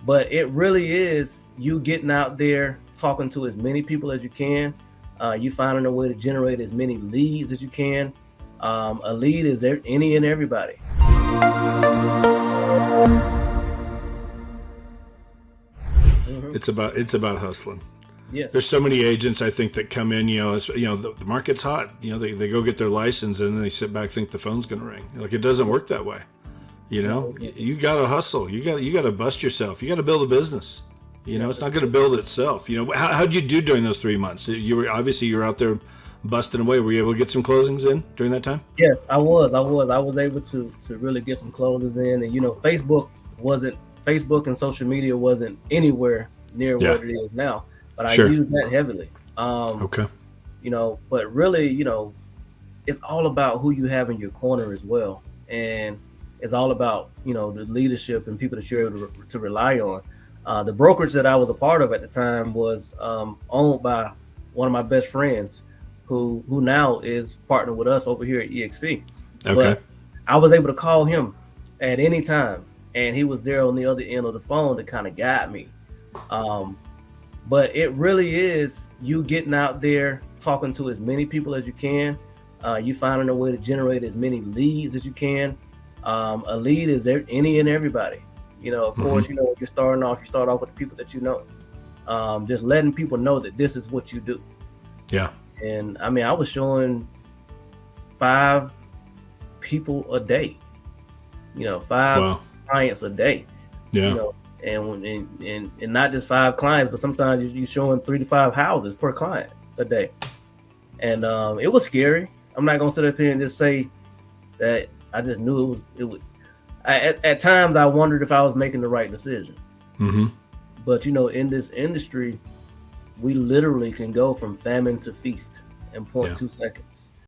But it really is you getting out there, talking to as many people as you can. You finding a way to generate as many leads as you can. A lead is any and everybody. Hmm. It's about hustling. Yes. There's so many agents I think that come in, the market's hot. They go get their license and then they sit back, think the phone's going to ring. Like, it doesn't work that way. No. You got to hustle. You got to bust yourself. You got to build a business. Yeah. It's not going to build itself. How'd you do during those 3 months? You were out there busting away. Were you able to get some closings in during that time? Yes, I was. I was able to really get some closes in, and Facebook and social media wasn't anywhere near Yeah. what it is now, but I Sure. used that heavily. Okay. But really, it's all about who you have in your corner as well, and it's all about the leadership and people that you're able to rely on. The brokerage that I was a part of at the time was owned by one of my best friends, who now is partnered with us over here at EXP. Okay. But I was able to call him at any time, and he was there on the other end of the phone to kind of guide me. Um, but it really is you getting out there, talking to as many people as you can. You finding a way to generate as many leads as you can. A lead is any and everybody. Of course, when you're starting off, you start off with the people that you know. Just letting people know that this is what you do. Yeah. And I mean, I was showing 5 people a day, 5 Wow. clients a day, Yeah. and not just 5 clients, but sometimes you're showing 3 to 5 houses per client a day. And it was scary. I'm not gonna sit up here and just say that I just knew it would. At times I wondered if I was making the right decision. Mm-hmm. But in this industry, we literally can go from famine to feast in 0.2 seconds.